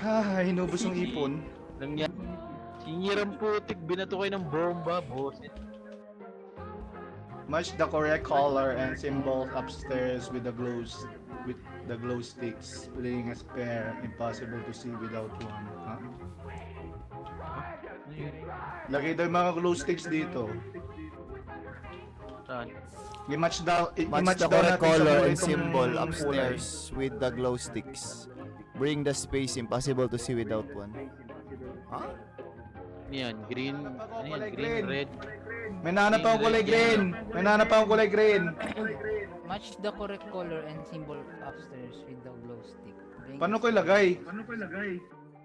Hinubos yung ipon. Nangyari. Sinirang putik, binato kayo ng bomba, boss. Match the correct color and symbols upstairs with the glow sticks. Playing as pair, impossible to see without one. Huh? Lagay daw yung mga glow sticks dito. Saan? I-match daw, Match the daw correct natin sa color mga and itong symbol kulay. upstairs with the glow sticks. Bring the space impossible to see without one. Huh? Ano yan? Green? Ano yan? Kulay Green, green. red? May nanap akong kulay green. May nanap akong kulay green. Match the correct color and symbol upstairs with the glow stick. Paano ko ilagay?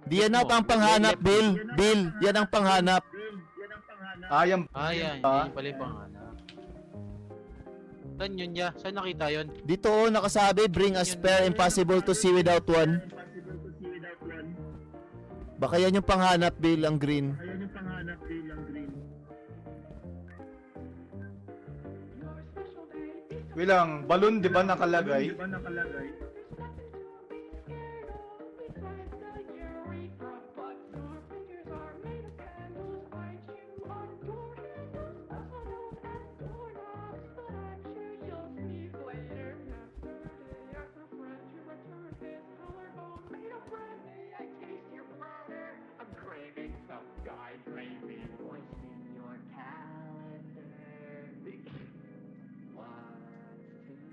Di yan ang panghanap, Bill. Bill, yan ang panghanap. Yan. Ah, yan. Yan pala yung pangalan. Saan yun ya? Saan nakita yun? Dito nakasabi, bring a spare impossible to see without one. Baka yan yung panghanap, Bill, ang green. Bilang, balloon di ba nakalagay?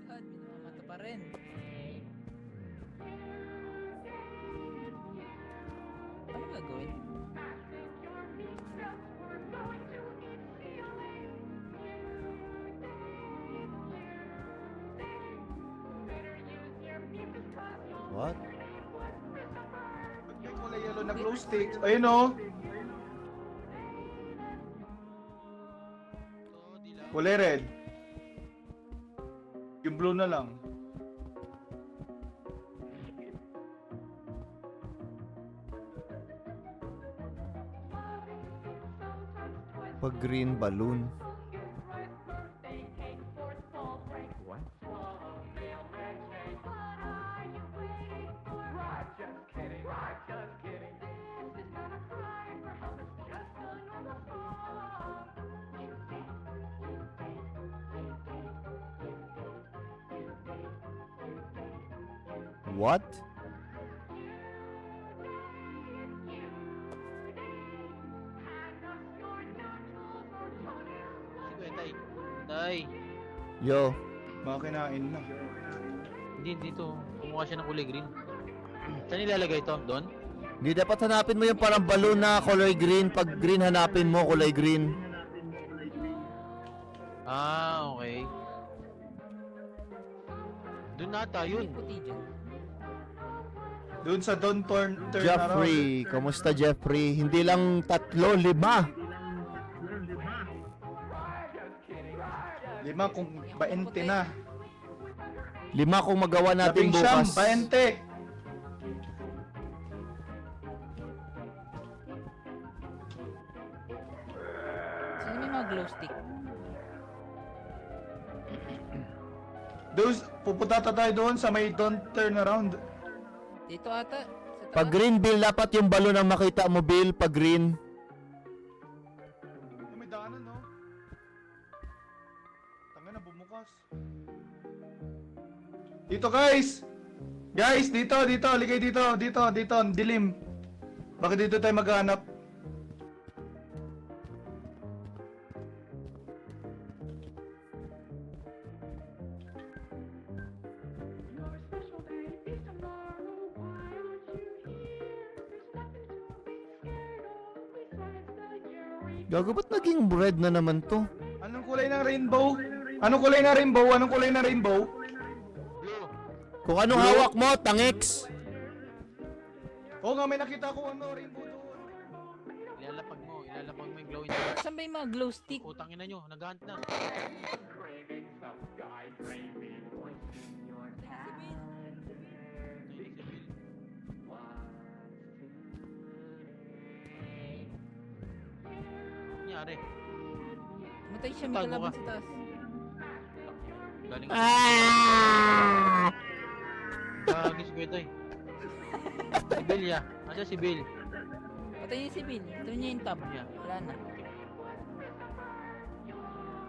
God, minamata pa rin. Ano gagawin? What? May kulay yellow na glow sticks. Ayun o. Kulay red. Yung blue na lang. Pag green balloon. What? Sige, tay. Tay. Yo. Mga kinain na. Hindi, dito. Kumuha siya ng kulay green. Saan ilalagay ito? Doon? Di dapat hanapin mo yung parang balloon na color green. Pag green hanapin mo kulay green. Ah, okay. Doon nata, May yun. puti dyan. Doon sa don't turn around. Jeffrey, kamusta Jeffrey? Hindi lang 3, 5. 5 kung 20 na. 5 kung magawa natin Labing siyam, bukas. 20. Sino may mga glow stick? Doon, pupunta tayo doon sa may don't turn around. Dito ata. Sa taas. Pag green, Bill, dapat yung balloon ang makita mo, Bill. Pag green. May daanan, no? Tanga na, bumukas. Dito, guys! Guys, dito. Ligay dito. Ang dilim. Bakit dito tayo maghanap? Gago, ba't naging red na naman to? Anong kulay ng rainbow? Anong kulay ng rainbow? Blue. Kung anong hawak mo, tangix. Oo nga, may nakita ko ano, rainbow doon. Ilalapag mo yung glowing stick. Saan ba yung mga glow stick? Utang ina nyo, nag-hunt na. Nangyari. Matay siya, may Tago kalaban ka. sa taas. Galing. Ah! Gagis ko ito eh. Si Bill ya. Asa si Bill? Patay niya si Bill. Ito niya yung tab. Yeah. Wala na.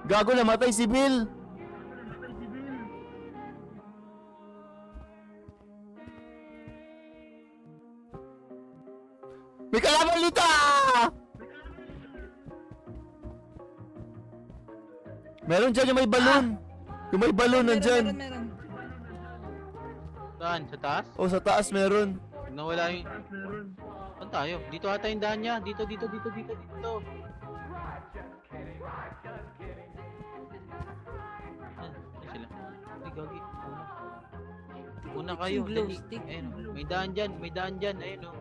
Gago, namatay si Bill. May kalaban dito! Meron dyan yung may balon. Yung may balon nandyan. Meron. Saan? Sa taas? O, sa taas meron. Nawala yung... Saan tayo? Dito ata yung daan niya. Dito. Ayan sila. Ay, gagi. Una kayo. Yung glow Dali. stick. Ayun o. May daan dyan. Ayun o.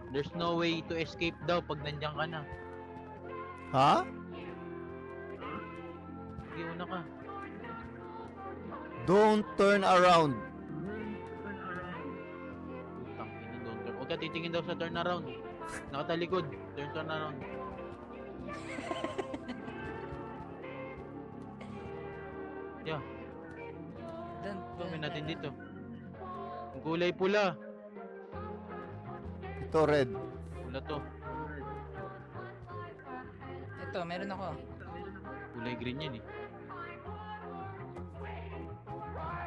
There's no way to escape daw pag nandiyan ka na. Ha? Sige, una ka. Don't turn around. Putang ina, don't turn. Huwag ka titingin daw sa turn around. Nakatalikod. Turn around. Yeah, gawin natin dito. Ang kulay pula. Ito, red. Pula to. Ito, meron ako. Kulay green yan eh.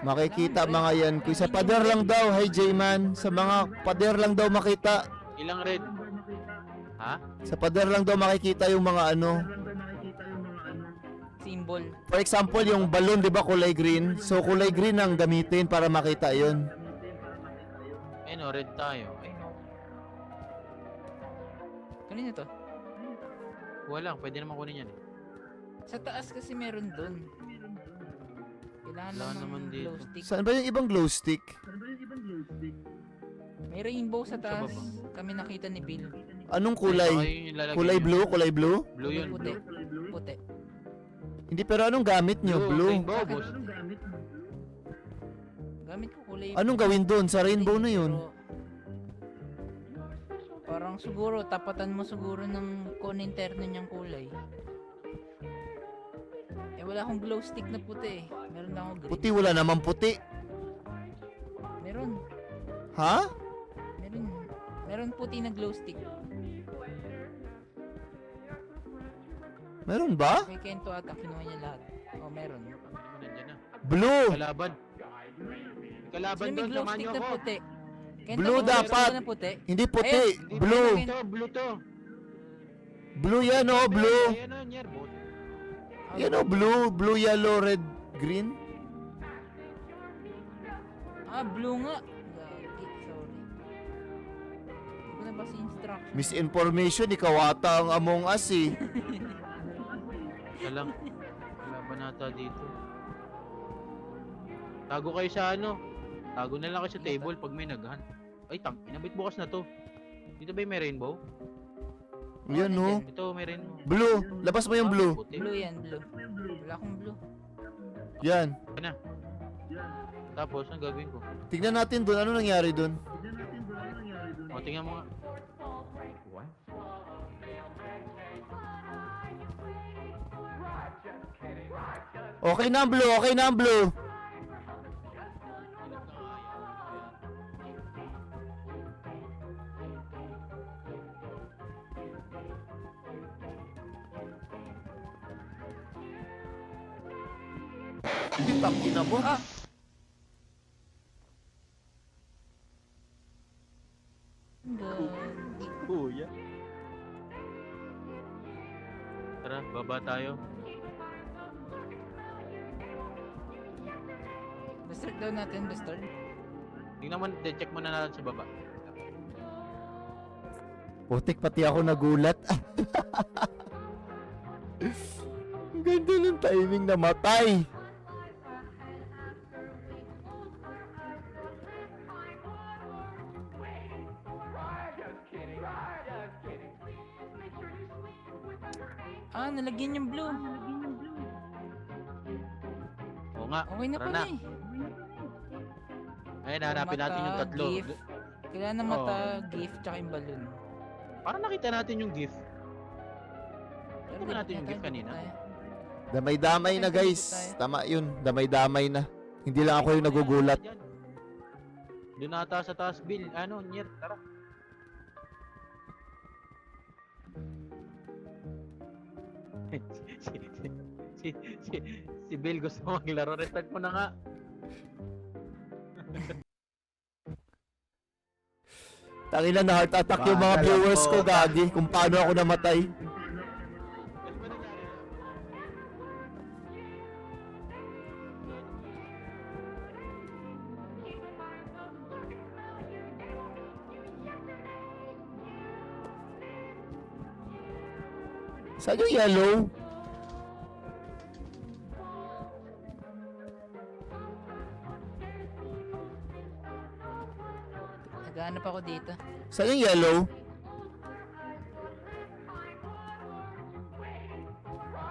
Makikita mga yan. Kung sa pader lang daw, hi J-Man. Sa mga pader lang daw makita. Ilang red? Ha? Sa pader lang daw makikita yung mga ano. Symbol. For example, yung balon, di ba, kulay green? So, kulay green ang gamitin para makita yun. Ayun o, red tayo. Ayun o. Kanina to? Wala, pwede naman kunin yan eh. Sa taas kasi meron dun. Kailangan Wala lang ng naman dito. glow stick. Saan ba yung ibang glow stick? May rainbow sa taas. baba. Kami nakita ni Bill. Anong Baka kulay? yun yung lalagyan Kulay niyo. blue? Kulay blue? Blue yun. Puti. Puti. Hindi, pero anong gamit nyo? Blue? Rainbow, Bakit? boss. Gamit ko kulay. Anong gawin doon? Sa rainbow na yun. Pero, parang siguro, tapatan mo siguro ng kung ano interno niyang kulay. Eh, wala akong glow stick na puti eh. Meron lang ako green. Puti, wala naman puti. Meron. Ha? Meron. Meron puti na glow stick. Meron ba? Kay Kento ata, kinuha niya lahat. Oh, meron. Nandiyan na. Blue! Kalaban. Kalaban Sino may doon, glow samahan stick niyo na ako. puti? Kento, Blue may glow dapat. stick na puti? Hindi puti. Ayun. Blue. Blue to. Blue yan oh, blue. Ayan o, Nyerbo. Yan oh, blue. Blue, yellow, red, green. Ah, blue nga. Gagi, sorry. Hindi ko nabasa yung instruction. Misinformation, ikaw ata ang Among Us eh. Ika lang. Kalaban nata dito. Tago kayo sa ano. Tago na lang kayo sa table pag may naghan. Ay, inabit bukas na to. Dito ba yung may rainbow? Yan oh. Ito, may rainbow. Blue. Labas mo yung blue. Puti. Blue yan, blue. Wala akong blue. Yan. Na. Tapos, ang gagawin ko? Tignan natin doon. Ano nangyari doon? O, tingnan mo nga. Okay na ang blue. Okay na ang blue. Hindi, tangina mo. Ah! Gagi. Kuya. Tara, baba tayo. Bastard daw natin, bastard. Tingnan mo, check muna natin sa baba. Putik, pati ako nagulat. Ang ganda ng timing na matay. Ah, nalagyan yung blue. Oo nga, Okay na tara pala na. eh. Ayun, hanapin natin yung Mata, tatlo. gift. Kailangan ng mata, gift, tsaka yung balloon. Para nakita natin yung gift. Pero Ito ba natin yung tayo, gift kanina? tayo. Damay-damay na guys. Tama yun. Damay-damay na. Hindi lang ako yung nagugulat. Doon ata sa taas, Bill. Ano, Nyer, tara. si, si, si, si Bill gusto maglaro. Restart mo na nga. Tangina na heart attack yung mga Baka lang viewers ko, po. gagi, kung paano ako namatay. Ano ba nangyari? Saan yung yellow? Naghahanap ako dito. Saan yung yellow?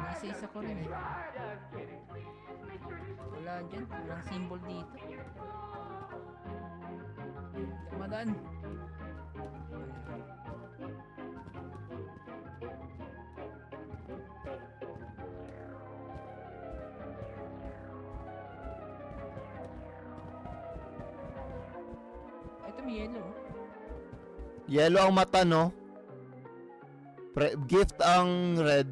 Nasa isa ko rin eh. Wala dyan. Walang symbol dito. Damadaan. Ito may yellow. Yellow ang mata, no? Gift ang red.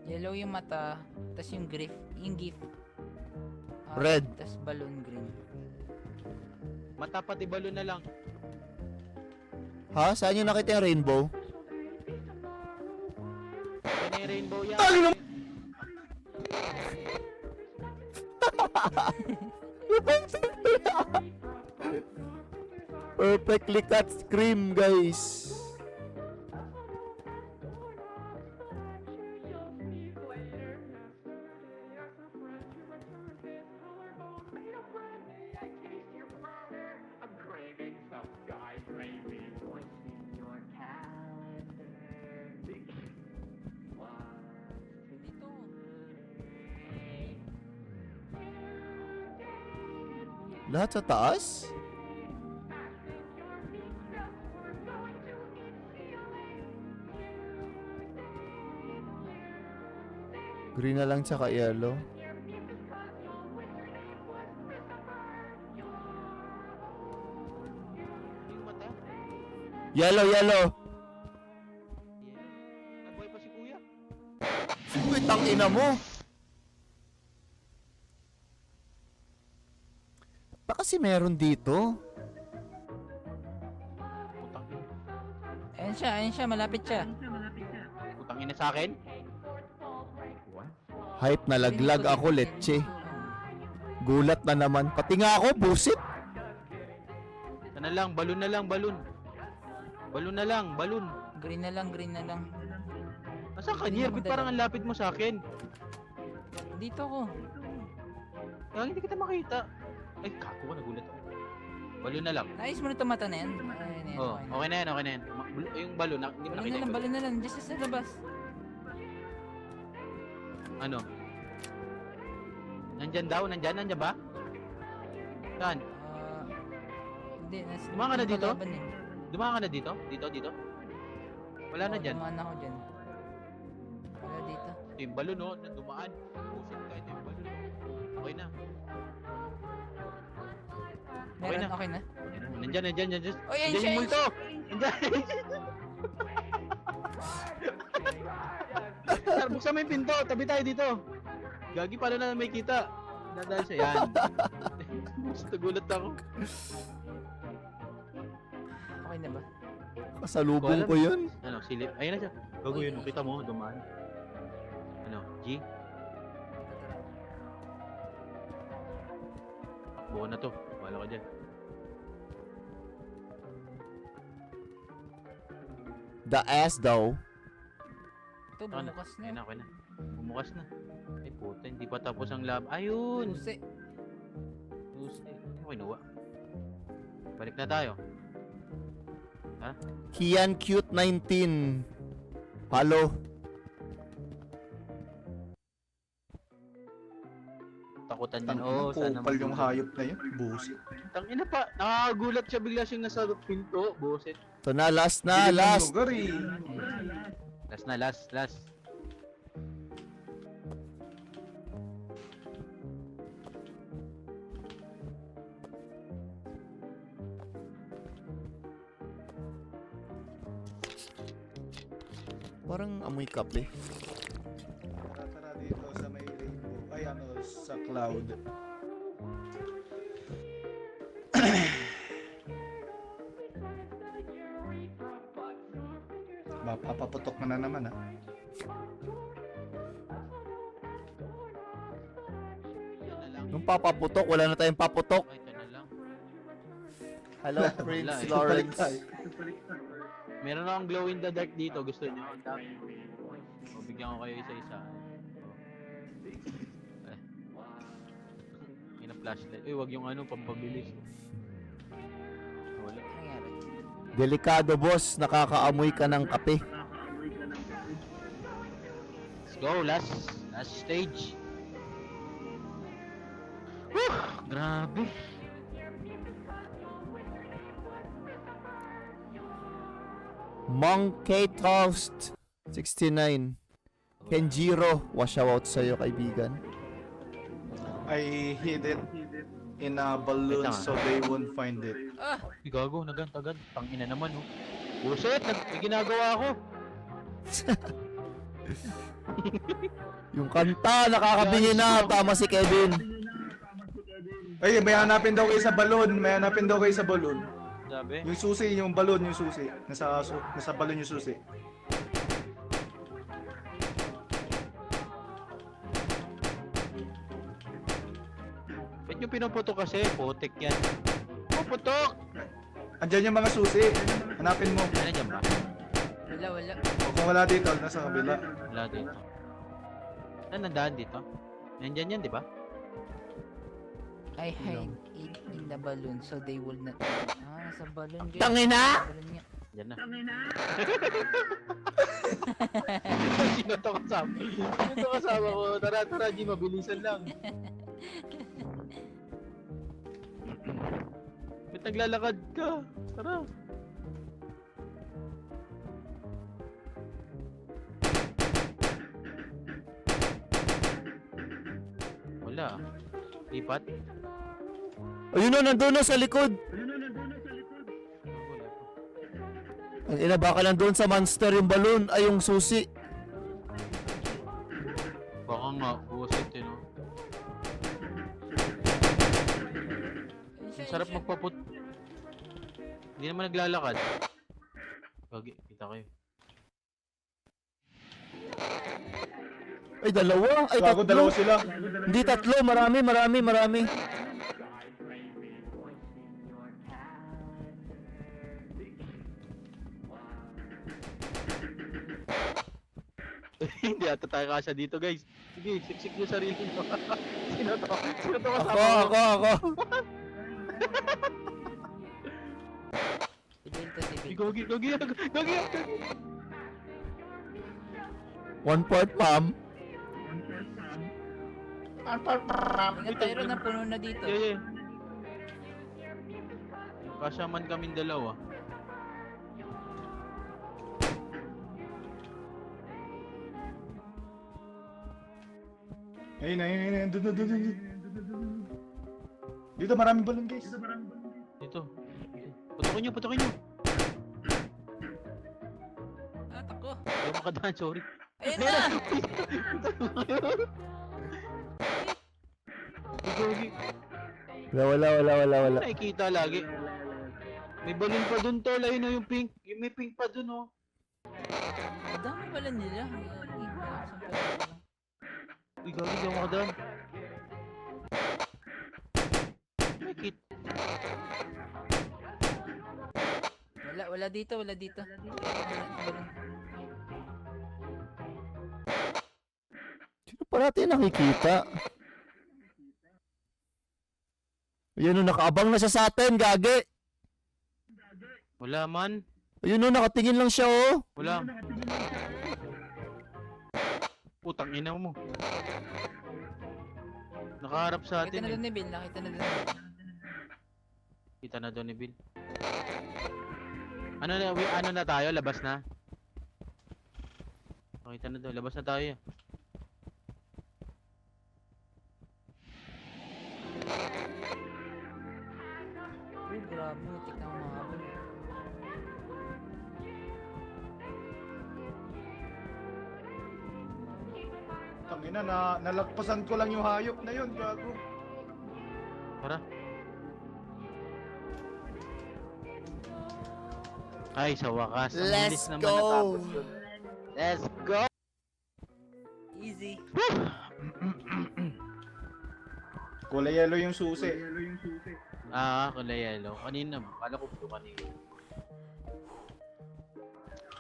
Yellow yung mata, tas yung gift. Red. Tas balloon green. Mata pati balon na lang. Ha? Saan yung nakita yung rainbow? Yan yung rainbow yan. Perfectly cut scream, guys. Dito. Lahat sa taas? Green na lang tsaka yellow. Yung mata. Yellow, yellow. Nagbuhay pa si kuya. Uy, tangina mo. Baka kasi meron dito. Putang ina. Ayan siya, malapit siya. Putang ina sa akin. Hype na laglag ako, leche. Gulat na naman. Pati nga ako, busit. Ano lang, balon na lang, balon. Balon na lang, balon. Green na lang. Asa ka, Nyer? Ba't parang ang lapit mo sa akin? Dito ko. Kaya hindi kita makita. Ay, kako ka, nagulat ako. Balon na lang. Naayos mo na itong mata na yan. Ayun na yan, Oh, okay na. okay na yan, okay na yan. Yung balon, hindi mo nakita yung balon. Balon na lang. Just sa labas. Ano? Nandyan daw? Nandyan ba? Saan? Hindi. Dumaan ka na dito? kalaban eh. Dumaan ka na dito? Dito? Wala na Oo, dyan. dumaan ako dyan. Wala dito. Ito yung balon, no? Dumaan. Pusin ka, ito yung balon. Okay na. Meron, na. okay na. Nandyan. Oy, ayun Nandyan siya, yung multo! Nandyan! Sir, buksan mo yung pinto. Tabi tayo dito. Gagi, paano na may kita? Dahil siya yan. Nagulat ako. Okay na ba? Kasalubong ko yun. Ano, silip. Ayun na siya. Gago Uy. yun. Kita mo, dumaan. Ano, G? Buo na to. Wala ka dyan. The ass daw. Ito, bumukas Ayun na. na, okay na. Bumukas na. Ay puta, hindi pa tapos ang lab. Ayun! Susi. Ano kinuha? Balik na tayo. Kian Cute 19. Halo. Takutan yan. Tangina, Oo, sana kupal yung magulat. hayop na yun. Busit. Tangina pa, nakakagulat siya bigla siyang nasa pinto. Buset. Ito na, last na, Dilim ng last. lugar eh. Last na, last. Parang amoy kape. Tara dito sa may rainbow. Ay ano, sa cloud. Mapapaputok mo na naman ha. Nung papaputok, wala na tayong paputok. Okay, ito na lang. Hello, Prince Wala eh. Lawrence. Meron akong glow in the dark dito. Gusto niyo? Ang dami. O, bigyan ko kayo isa-isa. Yan ang flashlight. Uy, wag yung ano, pampabilis. Wala. Ano nangyari? Delikado, boss. Nakakaamoy ka ng kape. Let's go, last stage. Whew, grabe. Monkey Toast 69. Kenjiro, wash out sa'yo, kaibigan. I hid it in a balloon Wait lang, so they won't find it. Ah! Uy, gago, agad. Tangina naman, oh. Buset, may ginagawa ako. Yung kanta, nakakabingi na. Tama si Kevin. Ay, may hanapin daw kayo sa balloon. Sabi? Yung susi, yung balloon, yung susi. Nasa balloon yung susi. Ba't yung pinuputok kasi? Putik yan. Puputok! Andyan yung mga susi. Hanapin mo. Ano dyan ba? Wala. O kung wala dito, nasa kabila. Wala dito. Ano nandaan dito? Nandyan yan, di ba? I hide in the balloon so they will not... nasa balloon guys. Tangina! Balloon niya. Yan na. Sino to kasama? Sino to kasama ko? Tara, di mabilisan lang. Ba't naglalakad ka? Tara. Wala. Lipat? Ayun na, nandun na sa likod. Wala pa. Ang ina, baka nandun sa monster yung balloon. Ay, yung susi. Baka nga, buwasit eh, no? Ang sarap magpaput... Hindi naman naglalakad. Gagi, kita kayo. Ay, dalawa. Ay, Bago tatlo. dalawa sila. Hindi tatlo. Marami. Hindi ata tayo kasya dito, guys. Sige, siksik nyo sarili nyo. Sino to? Sino to kasama Ako. mo? Si Bill to si Bill. Gagi. 1 part, ma'am. Ingat tayo ron, napuno na dito. Yeah. Kasya man kaming dalawa. Ayun. Dun. Dito maraming balloon guys. Dito. Putukin nyo. Ah, tako. Hindi makadaan, sorry. Ayun na! Gagi. Wala. Nakikita lagi. May balon pa dun, tol. Ayun na yung pink. Yung may pink pa dun, oh. Ang dami pala nila. Uy, gagi, di ako makadaan. Nakikita. Wala dito. Sino pa natin nakikita? Ayun, nakaabang na siya sa atin, gagi. Wala man. Ayun, nakatingin lang siya, oh. Wala. Putang ina mo. Nakaharap sa Nakita na atin doon eh. ni Bill. Kita na doon ni Bill. Ano na tayo? Labas na? Pakita na daw. Labas na tayo. Uy, grabe. Matik na umahabol. Tangina na nalagpasan ko lang yung hayop na yun, gago. Tara. Ay, sa wakas. Ang Let's bilis naman go! natapos yun. Let's go! Easy. Kulay yellow yung susi. Kulay yellow. Kanina, kala ko blue kanina.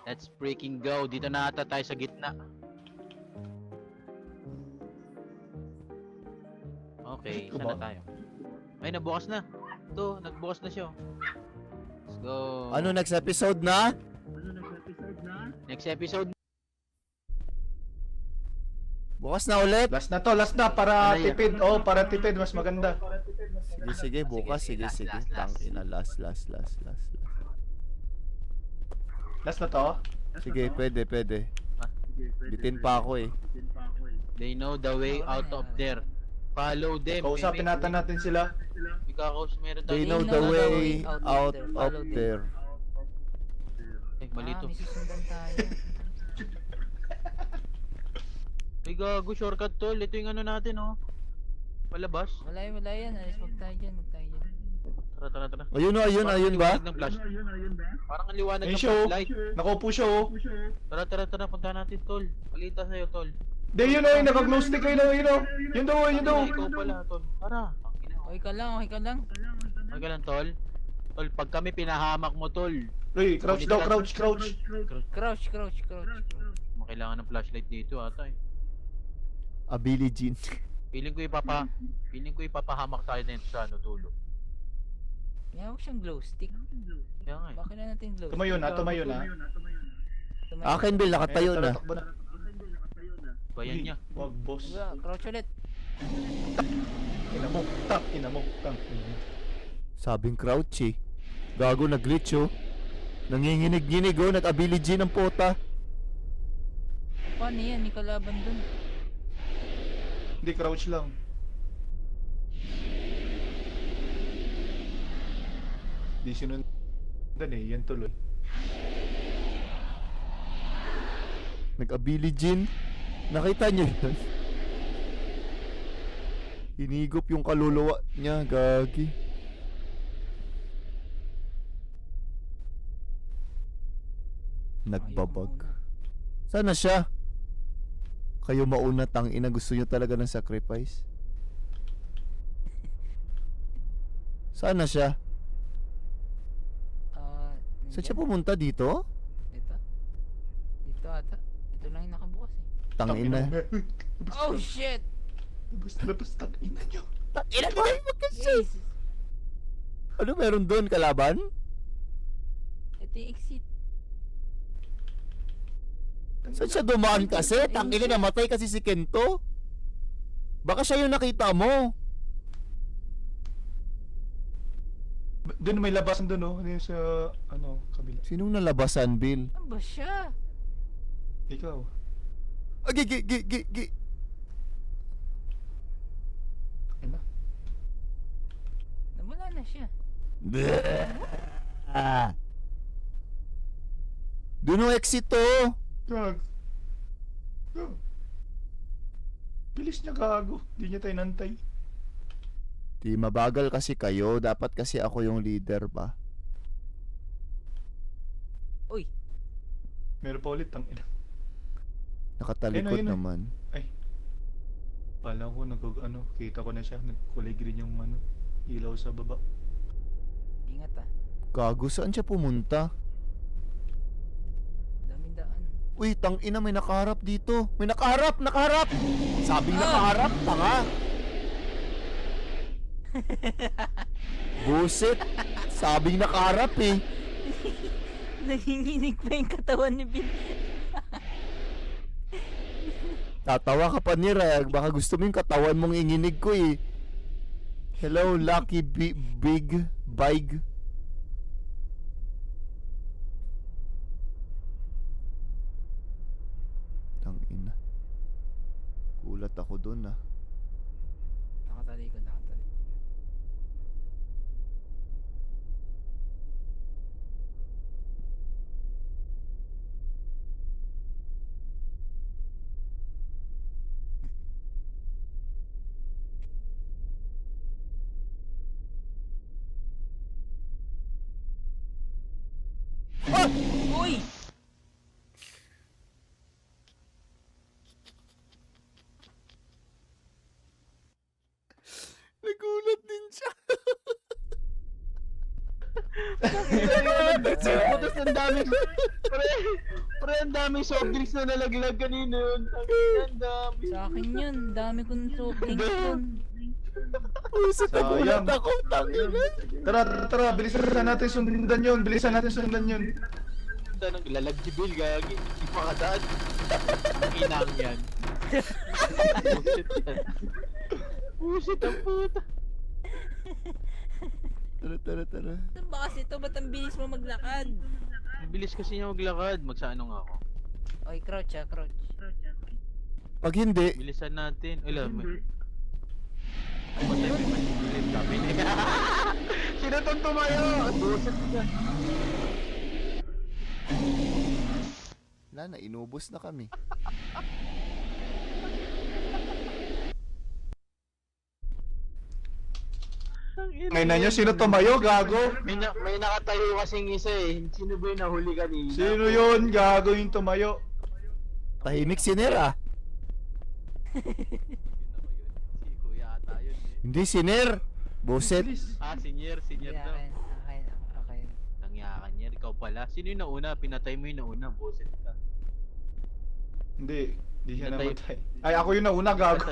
Let's freaking go. Dito na ata tayo sa gitna. Okay, Ito saan na ba? tayo? Ay, nabukas na. Ito, nagbukas na siya. Let's go. Ano, next episode na? Next episode. Bukas na ulit? Last na para Ano yan? tipid. Oh, para tipid mas maganda. Sige, bukas. Sige, Sige. last. Tangina, last. Last na to. Sige, pwede. Bitin pa ako eh. They know the way out of there. Follow them. Kausapin natin sila. Meron tayo. They know know the the way way out out of Follow there. Malito. May susundan tayo. Ay, gago, shortcut tol. Ito yung ano natin, oh. Palabas. Wala yan. Alis, wag tayo dyan. Tara. Ayun ba? Parang ang liwanag ng flash. Parang ang liwanag Ayun ng siya, oh. flashlight. Nakaupo siya, oh. Tara. Punta natin, tol. Palita sa'yo, tol. Di, yun oh, yung naka-glow stick kayo na, yun oh. Yun daw. Ay, ikaw pala, tol. Tara. Okay ka lang. Okay ka lang, tol. Tol, pag kami pinahamak mo, tol. Uy, crouch daw, crouch. Crouch. Makailangan ng flashlight dito, ata eh. Billie Jean. Feeling ko ipapahamak tayo na ito sa ano, tulo. May hawak siyang glow stick. Kaya nga eh. Bakit na natin glow stick? Tumayo na. Tumayo. Akin, Bill, nakatayo Ayan, na. tatakbo na. Bayan Uy, niya. Wag, boss. Diba, crouch ulit. Ina mo. Sabing crouch eh. Gago, nag-glitch oh. Nanginginig-ginig oh, nag-Billie Jean ang puta. Paano yan? May kalaban dun. Hindi, crouch lang. Di sinundan eh, yan tuloy. Nag-Billie Jean. Nakita niyo yun? Hinigop yung kaluluwa niya, gagi. Nagbabag. Sana siya. Kayo mauna, tangina, gusto niyo talaga ng sacrifice. Sana siya. Saan siya pumunta dito? Dito ata. Ito lang yung nakabukas eh. Tangina. Oh shit! Labas, tangina nyo. Tangina ko na Yes! Ano meron doon, kalaban? Ito yung exit. Saan siya dumaan kasi? Tangina, namatay kasi si Kento. Baka siya yung nakita mo. Doon may labasan doon oh. Ano yung sa, kabila. Sinong nalabasan, Bill? Ano ba siya? Ikaw. Gi. Ano? Nawala na siya. Doon yung exit to. Gag. Bilis niya, gago. Di niya tayo nantay. Di mabagal kasi kayo. Dapat kasi ako yung leader ba? Uy! Meron pa ulit, tangina. Nakatalikod Ayun na. naman. Pala ko, kita ko na siya. Nagkulay green yung ilaw sa baba. Ingat ah. Gago, saan siya pumunta? Daming daan. Uy, tangina, may nakaharap dito. May nakaharap! Sabing nakaharap, tanga. Buset. Sabing nakaharap eh. Nanginginig pa yung katawan ni Bill. Tatawa ka pa ni Rag. Baka gusto mo yung katawan mong inginig ko eh. Hello, Lucky Big. Nagulat ako dun ah. Nakatalikod, nakatalikod. Uy! Nagulat din siya. Putas ang daming... Pre, ang daming soft drinks na nalaglag kanina yun. Ang dami. Sa akin yun, dami kong soft drinks dun. Pusit, nagulat Sayang. ako. Tangina. Tara, bilisan natin sundan yun. Bilisan natin sundan yun. Nang lalagjibil, gagi. Hindi pa kadaan. Ang inang yan. Busit yan. Busit ang puta. Tara. Ano ba kasi ito? Ba't ang bilis mo maglakad? Ang bilis kasi niya maglakad. Magsaano nga ako. Oy, crouch ah, crouch. Pag hindi, Bilisan natin. Alam mo. Patay may masibilip kami. Sino tong tumayo? Busit ka. wala na, inubos na kami. May na nyo, sino tumayo, gago? May nakatayo kasing isa eh. Sino ba yung nahuli kanina? Sino yun, gago yung tumayo? Tahimik si Ner ah. Si Kuya ata yun eh. Hindi si Ner. Buset. Senior Hindi daw. akin. Nangyakan niya, ikaw pala. Sino yung nauna? Pinatay mo yung nauna, boset ka. Hindi siya Natay- namatay. Ay, ako yung nauna, gago.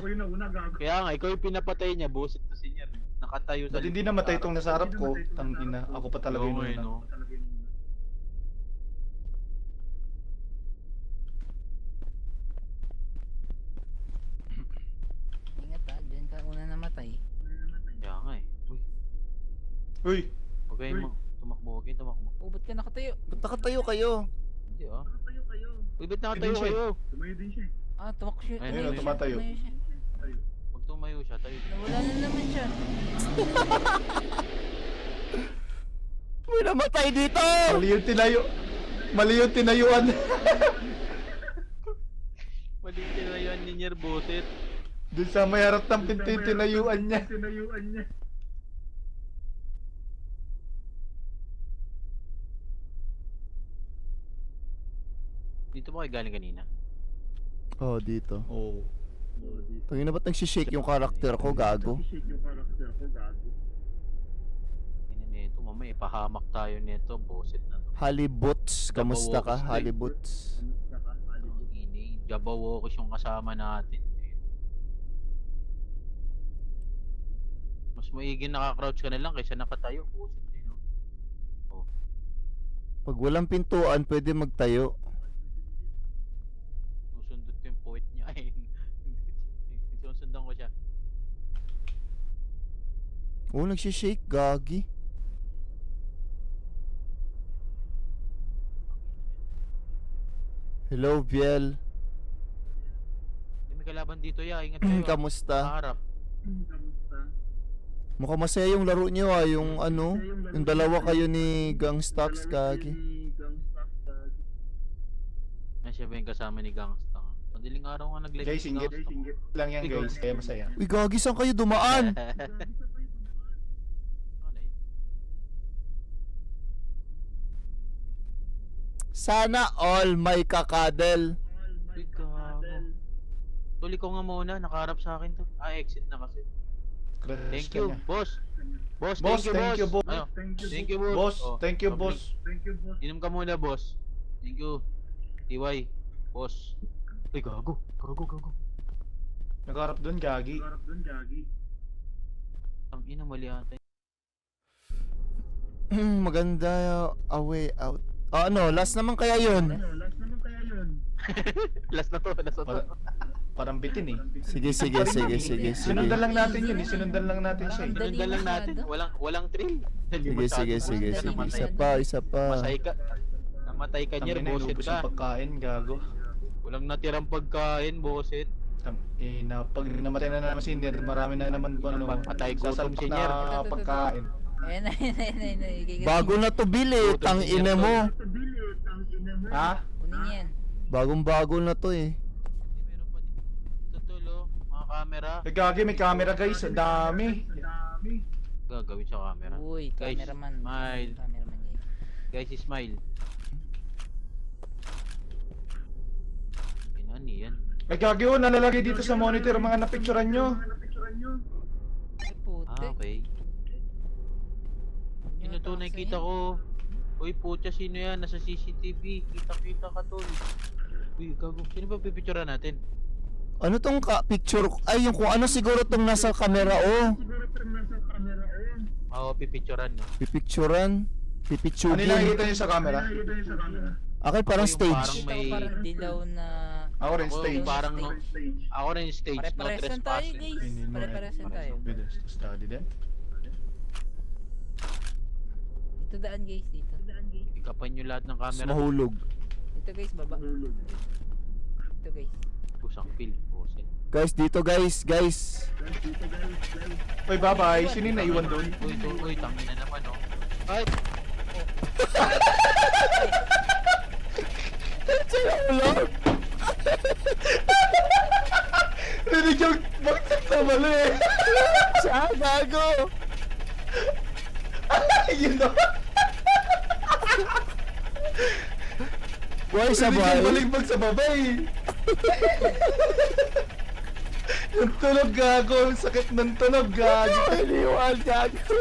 Kaya nga, ikaw yung pinapatay niya, boset to senior. Nakatayo sa Ba't hindi namatay itong nasa harap ko? Tangina, ako pa talaga yung Oo, eh, una. no? Ingat ah, dyan ka una namatay. Kaya nga eh. Uy, Uy, okay mo. Tumakbo, okay, tumakbo. Oh, ba't ka nakatayo? Ba't nakatayo kayo? Hindi ah. Uy, ba't nakatayo Hindi siya. kayo? Ah, tumak siya. Ayun, tumayo siya, tumatayo. tumayo siya. Pag tumayo siya, tayo. Nawala na naman siya. May namatay dito! mali yung tinayuan. Mali yung tinayuan ni Nier, boset. Doon sa may harap ng pinto yung tinayuan niya. Dito ba kayo galing kanina? Oh, dito. Oh. Tangina, ba't nagsishake yung karakter ko, gago? Ina nito, mamaya ipahamak tayo nito, boset na to. Halibuts, kamusta ka? Jabawokis din. Halibuts. Ang ini, Jabawokis yung kasama natin. Mas maigi naka-crouch ka na lang kaysa nakatayo, boset eh, no? Pag walang pintuan, pwede magtayo. Susundot ko yung poet niya. Ay, susundan ko siya. Oh, nagsishake, gagi. Hello, Biel. May kalaban dito ya, ingat kayo. Kamusta? Harap. Mukhang masaya yung laro niyo ah, yung ano, yung dalawa kayo ni Gangstax, gagi. Siya ba yung kasama ni Gangsta? Madaling araw nga nag-live Guys, si inggit Gangsta. lang yan guys, kaya masaya. Uy, gagi, saan kayo dumaan? Ano yun? Sana all may kakadel. Uy, gago. Tuloy ko nga muna, nakaharap sa akin to. Exit na kasi. Crush Thank ka you, niya. boss. Boss, Boss, thank you, boss. boss. Ano? Thank you, boss. Boss, Oh, thank you, public. boss. Inom ka muna, boss. Thank you. TY, boss. Uy, gago. Gago. Nakaharap doon, gagi. Ang ina, mali ata. Maganda a way out. Ah, ano, last naman kaya yun? Last na to. Parang bitin eh. Sige. Sinundan lang natin yun eh. Sinundan lang natin siya eh. Dali Sinundan lang natin. masyado. Walang thrill. Sige. Isa pa. Namatay ka niya, Tangina, boset inubos ka. yung pagkain, gago. Walang natirang pagkain, boset. Pag namatay na naman si Nier, marami na naman po ano, Patay gutom sasalpak si Nier. na pagkain. Ayun na, ayun na. Bago na to, Bill eh. Gutom Tang si ina Nier, mo. Ha? Kunin yan. Bagong-bago na to eh. Meron pa dito tol, oh. Mga camera. Gagi, may camera guys, ang dami. Gagawin sa camera. Uy, Guys, cameraman. smile. Cameraman guys. Guys, smile. Ano yan? Ay gagi, nalalagay dito sa monitor ang mga napicturan nyo. Ay, puti. Ah, okay. Yun Sino to ang nakikita sa'yo. ko? Uy, putya, sino yan? Nasa CCTV. Kita-kita ka tol. Uy, gago. Sino ba pipicturean natin? Ano tong picture? Ay, yung kung ano siguro tong nasa camera oh. Oo, pipicturean no. Pipicturan. Ano yung Pipictugin. nakikita nyo sa camera? Okay, parang Ako yung stage. Kita ko May- parang dilaw na... Ako rin, Ako stage. yung parang no. Ako rin stage, no Pare-paresan tayo trespassing. guys. Pare-paresan tayo. Evidence to study then. Dito daan guys, dito. Ikapan nyo lahat ng Mas camera. mahulog. Dito guys, baba. Dito guys. Pusang pil. Pusin. Guys, dito guys. Uy, bye-bye. Sino yung naiwan doon? Uy, tangin na naman oh. Ay! Rinig yung bakit na mali eh. Siya, gago. Yun na. Buhay sa Rinig buhay. yung baligbag sa babay. Yung tunog gago. Ang sakit ng tunog gago. Iniwan, gago.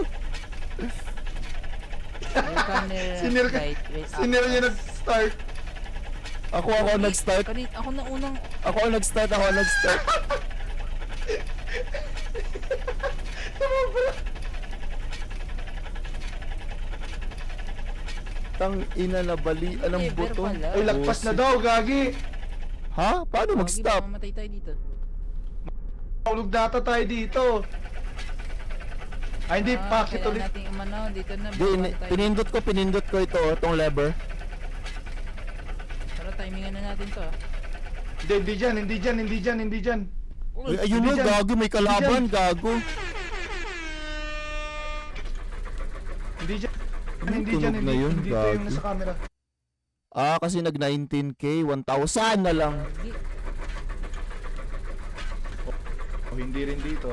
Yung camera Sinir ka. light, wait, Sinir niya nag-start. Ako nag-start. Ako na unang... Ako nag-start. Tang ina na bali. Anong Never buto? pala. Ay, lagpas na Bullshit. daw, gagi. Ha? Paano Gagi, mag-stop? baka mamatay tayo dito. Tulog data tayo dito. Ay, hindi. Pakit kailangan ulit. natin umano, dito na. Di, babawan tayo. pinindot ko ito, itong lever. Pero timingan na natin to. Hindi dyan. Uy, ayun hindi na, dyan. gago, may kalaban, gago. Hindi dyan. Anong Hindi dyan. tunog na yun, Hindi ito yung gago? nasa camera. Ah, kasi nag 19k, 1,000 na lang. Gagi. O, hindi rin dito.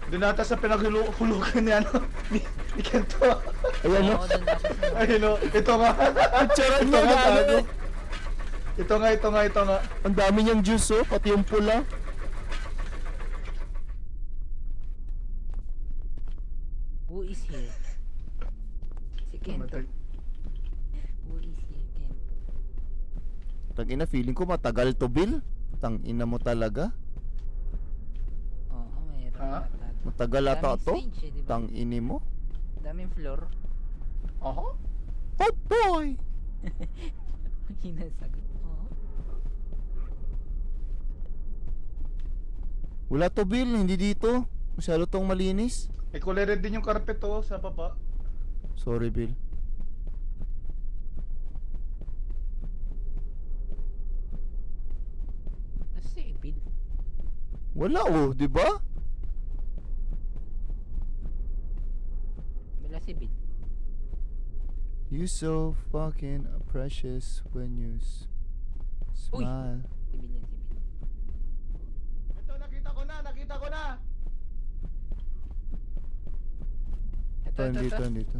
Doon nata sa pinaghulugan ni ano, ni Kento. Ayan no. Oo, doon ako sa... Ayun o, ito nga. Picturean mo, Ito nga, gago. gago. Ito nga. Ang dami niyang juice oh, pati yung pula. Who is here? Si Kento. Who is here, Kento? Tangina, feeling ko matagal to, Bill. Tangina mo talaga. Oo, mayroon. Ha? Matagal ata Daming to. stage eh, diba? Tangini mo. Daming floor. Aha. Hot boy! Hinasagot. Oo. Wala to, Bill. Hindi dito. Masyado tong malinis. May kulay red din yung carpet to sa baba. Sorry, Bill. Kasi, Bill. Wala oh, di ba? Wala si Bill. You so fucking precious when you Uy! smile. Si Bill yan, si Bill. Ito, nakita ko na. Ito, dito.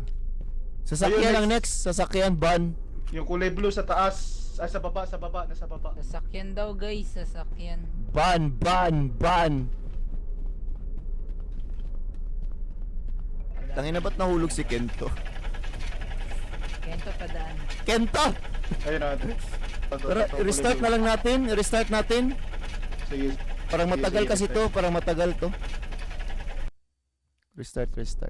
Sasakyan Ayun, ang next. next. Sasakyan, van. Yung kulay blue sa taas. Ay, sa baba. Nasa baba. Sasakyan daw guys, sasakyan. Ban. Tangina, ba't nahulog si Kento? Kento padaan. Kento! Ayun na. Tara, restart na lang natin. Sige. Parang matagal sige, kasi restart. to. Parang matagal to. Restart. Ito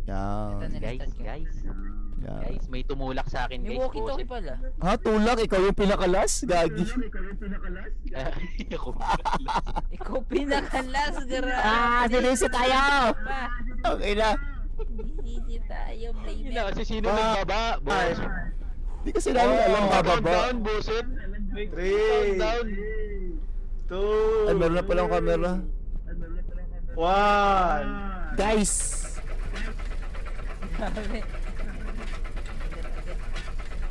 Yan. na Guys, Yan. guys, may tumulak sa akin May guys. walkie-talkie pala. Ha, tulak? Ikaw yung pinakalas? Gagi. Ako Ikaw pinakalas, gara. sinisi tayo! Pa. Okay na. Sisi tayo, Yun blame na, kasi sino nagbaba? Boss. Di kasi namin alam bababa. Down, bossed. May Three. countdown. 2, Ay, meron na palang camera. 1. Guys! Grabe.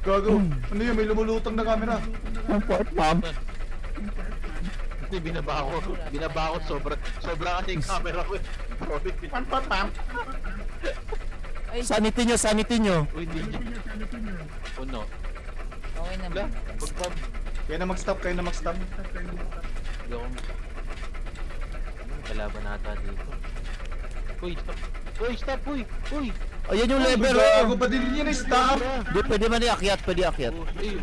Gago. Ano yun? May lumulutang na camera. Ang part, ma'am. Hindi, binaba ko sobra kasi yung camera ko. Pam, pam, pam. Ay, Sanity nyo. Uy, hindi niya. Puno. okay Wala, naman. pagpab. Kayo na mag-stop, kayo na mag-stop. Hindi ako. Kalaban nata dito. Uy, stop. Uy, stop, uy. Uy. Ayan yung lever, Gago oh. pa din yun, stop. Di, pwede man iakyat, pwede iakyat. Uy.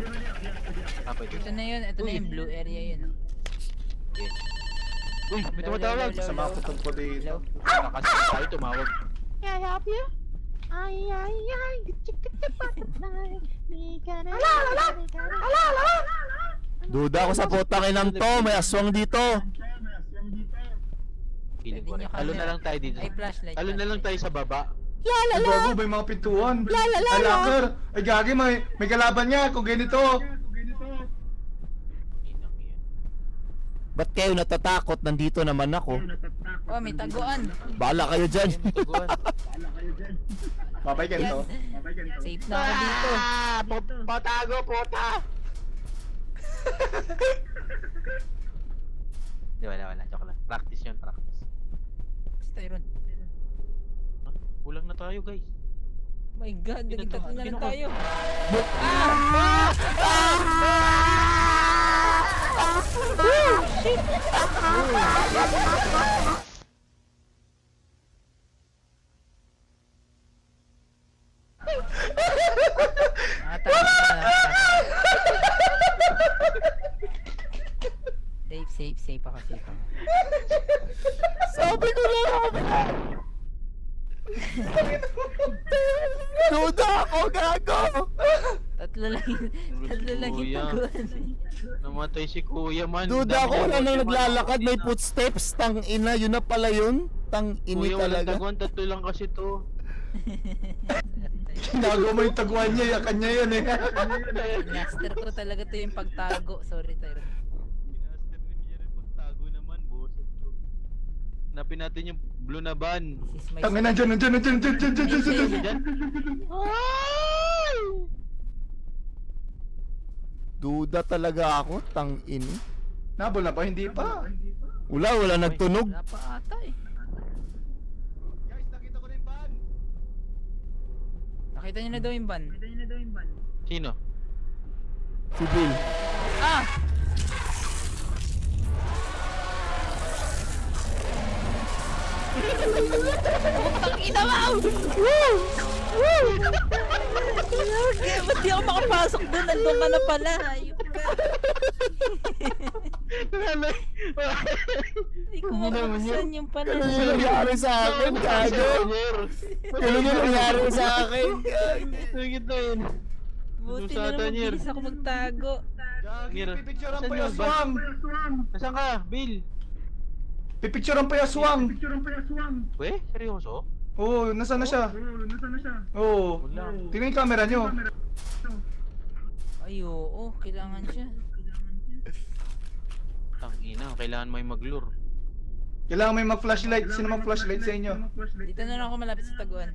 Ah, pwede. Ito na yun, ito na yung blue area yun. Uy, may tumatawag. Hello, Sa mga putong ko dito. Hello? Kasi tayo tumawag. Duda ako sa putang inang to, may aswang dito. Feeling ko Pwede rin. nyo Talo na kami- lang tayo dito. Ay, flashlight. Talo na lang tayo sa baba. Ay, gago, may mga pintuan. Ay, locker. Ay, gagi, may kalaban niya kung ganito. Inang yan. Ba't kayo natatakot? Nandito naman ako. Oh, may taguan. Bahala kayo dyan. Tuguan. Babay ganito. Safe na ako dito. Patago, pota! Di, wala. Joke lang. Practice yun, practice. Si Tyron. Kulang na tayo, guys. My God, naging tatlo na lang tayo. Ah, tama na. Safe ako. Sabi ko lang. Duda ako, gago. Tatlo lang yung Kuya. taguan. Namatay si Kuya, man. Duda ako, Dami wala niya nang mga naglalakad, may taguan. footsteps, tang ina, yun na pala yun. Tang ini Kuya, walang talaga. taguan. Tatlo lang kasi to. Ginagawa mo yung taguan niya, yakan niya yun eh. Master ko talaga to yung pagtago. Sorry, Tyron. Pinaster ni Mia rin pagtago naman, boset to. Hanapin natin yung blue na van. This is my Tangin na dyan. Diyan? Duda talaga ako, tang ini. Nabol na ba? Hindi pa. Wala nagtunog. Wala pa ata eh. Guys, nakita ko na yung van. Nakita niyo na daw yung van. Sino? Si Bill. Ah! Putang ina mo! Woo! Woo! Okay, ba't di ako makapasok doon? Nandun ka na pala. Ayun ka. Hindi ko mabuksan yung pala. Ano yung nangyari sa akin, gago? Ano yung nangyari sa akin? Nakikita yun. Buti na lang mabilis ako magtago. Gagi, Mira. pipicturean Saan pa yung yung aswang. Nasaan ka, Bill? Pipicturean pa yung aswang. We? Seryoso? Oo, nasaan na siya? Oo. Wala. Tingnan yung camera nyo. Ay, oo. Kailangan siya. Tangina, kailangan mo yung mag-lure. Kailangan may mag-flashlight. Sino mag-flashlight sa inyo? Dito na lang ako malapit sa taguan.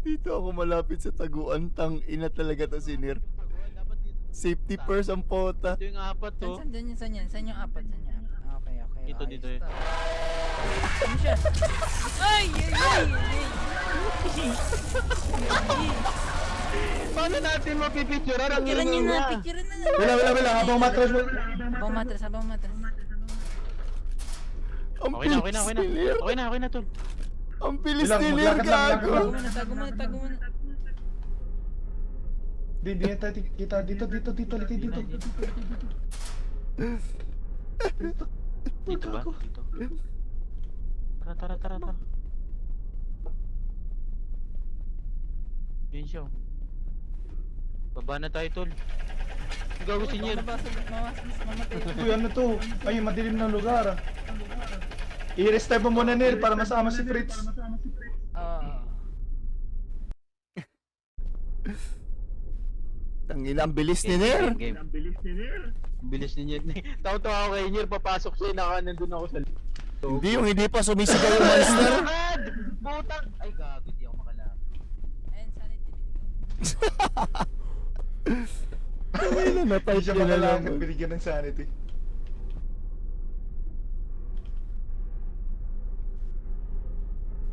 Dito ako malapit sa taguan, tang ina talaga to si Nir. Safety first ang pota. Ito yung apat to. Saan yan? Saan yung apat? Okay. Dito, ayos dito, to. Ano siya? Ay! Paano natin mapipicturean ang Picturean nyo na, picturean na. Wala. Habang matras mo. Habang matras. Ang Okay na. bilis ni Nir. Okay na, tol. Ang bilis Bilang, ni Nir, maglakad lang, gago. Tago muna. Di tayo kita dito. Dito. Dito ba? Dito. Tara. Yun siya. Baba na tayo, tol. Ang gawin si Nier. Mamatay. Uy, ano to? Ay, madilim na lugar. I-restart mo muna, Nir, para masama si Fritz. Tangina, ang bilis ni Ner. Game. Ang bilis ni Nier. Tawa-tawa ako kay Nier, papasok siya, nandun ako sa Hindi yung hindi pa sumisigaw yung monster. Butang! Butang! Ay, gago, di ako makalapit. Ayun, sanity. Tangina, Hindi na-type siya niya na lang. makalakad, binigyan ng sanity.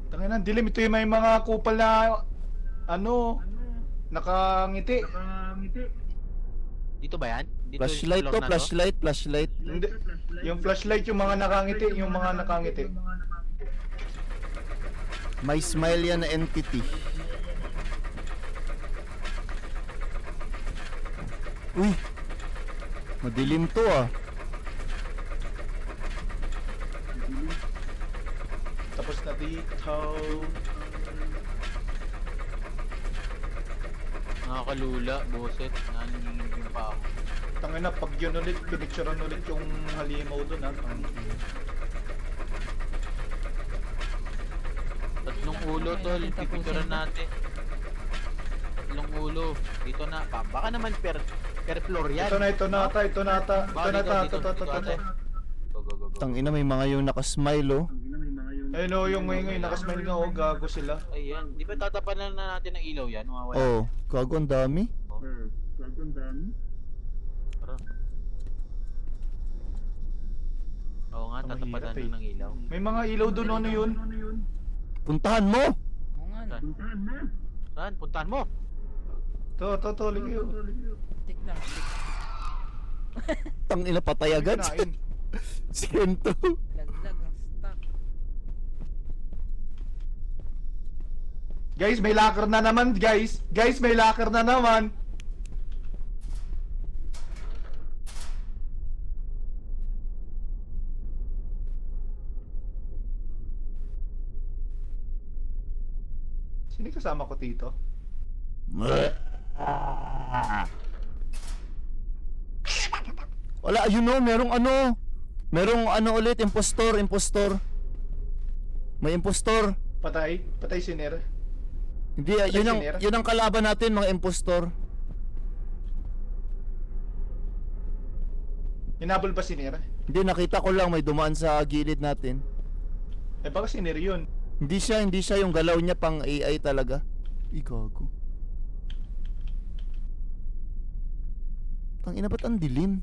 Tangina, dilim. Ito yung may mga kupal na, nakangiti. Dito ba yan? Dito Flashlight yung to, floor na flashlight, flashlight. Hindi. Yung flashlight, yung mga nakangiti, yung mga nakangiti. May smile yan na entity. Uy! Madilim to ah. Tapos na dito. Nakakalula, boset. Nanginginig pa ako. Tangina, pag yun ulit, pinicturean ulit yung halimaw doon ha. Tatlong ulo, tol. Pipicturean natin. Tatlong ulo. Dito na. Baka naman per floor yan. Ito na ata. Ito na ata. Go, go, go, go. Tangina, may mga yung nakasmile oh. Ayun o, yung ngayon, nakasmile nga o, gago sila. Ayan. Di ba tatapanan na natin ng ilaw yan? Mawawala. Oh, gago ang dami. Tara. Oo nga, Ang tatapanan mahirap eh. na ng ilaw. May mga ilaw doon, ano yun? Puntahan mo! Oo nga, no. Saan? Puntahan mo! To, ligaw. Tik lang, tik. Tangina, patay agad. Kinain. Si Kento. Laglag ang stock. Guys, may locker na naman, guys. Guys, may locker na naman. Sino yung kasama ko, Tito? Wala, you know, merong ano ulit, impostor. May impostor. Patay si Ner. Hindi, Patay si Ner? yun ang kalaban natin, mga impostor. Hinabol ba si Ner? Hindi, nakita ko lang may dumaan sa gilid natin. Eh baka si Ner yun. Hindi siya yung galaw niya pang AI talaga. Gago. Tangina, ba't ang dilim?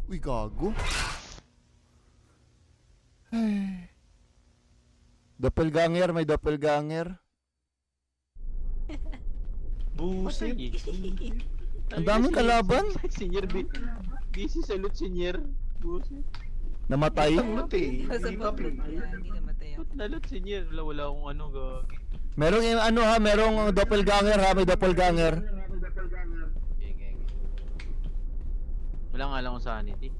Uy, gago. Ay. Doppelganger, may doppelganger. Busit. Ang daming kalaban. Senior, busy sa loot, senior. Buset. Namatay. Ang loot eh. Sa Hindi pa pag- hindi namatay ako. Na loot, senior. Wala akong ano, gagi. Merong merong doppelganger ha, may doppelganger. Okay. Wala nga lang akong sanity.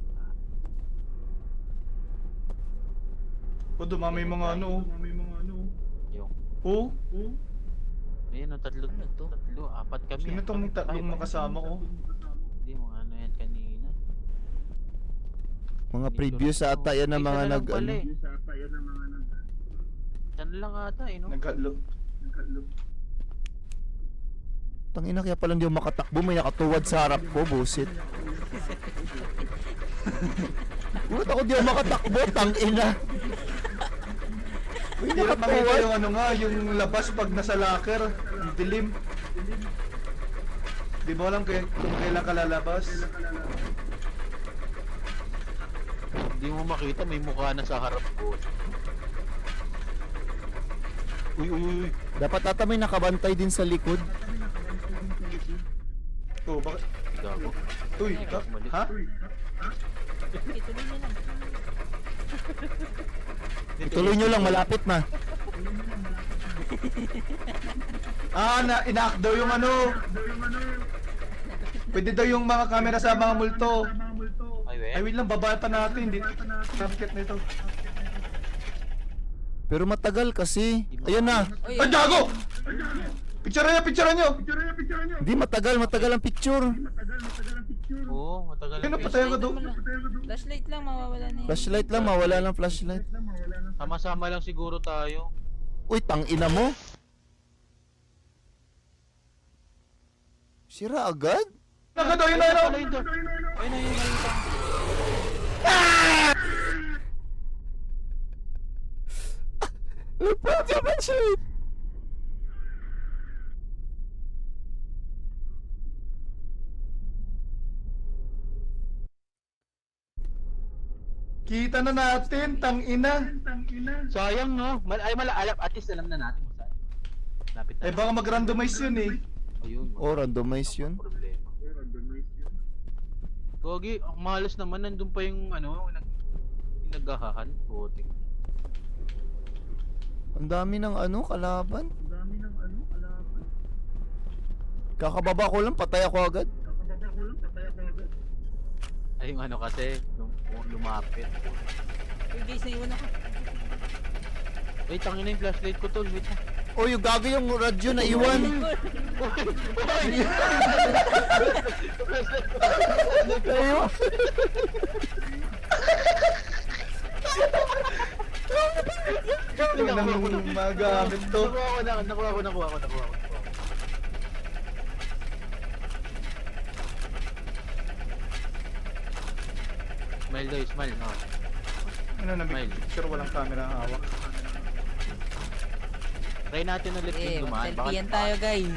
O, dumami mga ano. Yung. Oh, Ayan, tatlo. Ano to? Tatlo, apat kami. sino tong tatlong makasama ko? Hindi, mga ano yan kanina. Mga previews ata yan ng mga nag ano. Yan lang ata eh, no? Nagkalo. Tangina, kaya pala hindi ako makatakbo, may nakatuwad sa harap ko, busit. Bulat ako di ako makatakbo, tangina. Hindi na makita yung ano nga, yung labas pag nasa locker. Ang dilim. Di mo alam kung kailan ka lalabas. Hindi mo makita, may mukha na sa harap ko. Uy. Dapat ata may nakabantay din sa likod. Oh, bakit? Gago. Uy, ha? Okay, tuloy niyo lang. Ituloy nyo lang, malapit na. Inaak daw yung ano. Pwede daw yung mga camera sa mga multo. Ay, wait lang, baba pa natin. Hindi traffic nito. Pero matagal kasi. Ayan na. Uy, Ay, gago! Picture nyo! Hindi, matagal ang picture. Oo, matagal Sino ang patayan ko doon? flashlight lang, mawawala na yun. Flashlight lang, mawala lang flashlight. Sama-sama lang siguro tayo. Uy, tangina mo. Sira agad? Nagado yun Ayun na na, ayun na. Ayun na, ayun na. Lupa naman siya. Kita na natin, tangina. Sayang no. Alam, at least alam na natin kung saan. Lapit na. Eh baka mag-randomize yun eh. Ayun. Oh, randomize yun. Problema. Gogi, ang malas naman, nandun pa yung yung naghahahan. Putik. Ang dami ng kalaban. Kakababa ko lang, patay ako agad. Ay, yung kasi, lumapit. Uy guys, naiwan ako. Wait, tangin na yung flashlight ko tol, wait na. Oh, yung gago yung radyo na iwan. Ayun. Hindi nang magamit to. Nakuha ko. Smile daw, smile, no? Ano na, big Smile. picture, walang camera hawak. Try natin ulit yung dumaan. Selfie tayo guys.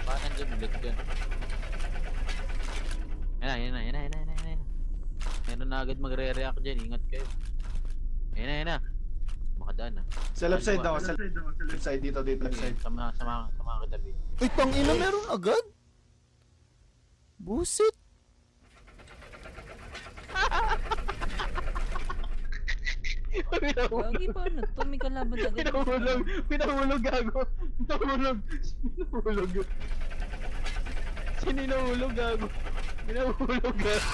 Baka nandun ulit yun. Yan na. Meron na agad magre-react dyan, ingat kayo. Yan na. Makadaan na. Sa left side ako, sa left side dito, left side. Sa mga katabi. Uy, tangina, meron agad. Busit. Gagi pa na to, may kalaban agad. Pinahulog gago. Pinahulog. Sino hinahulog gago? Pinahulog gago.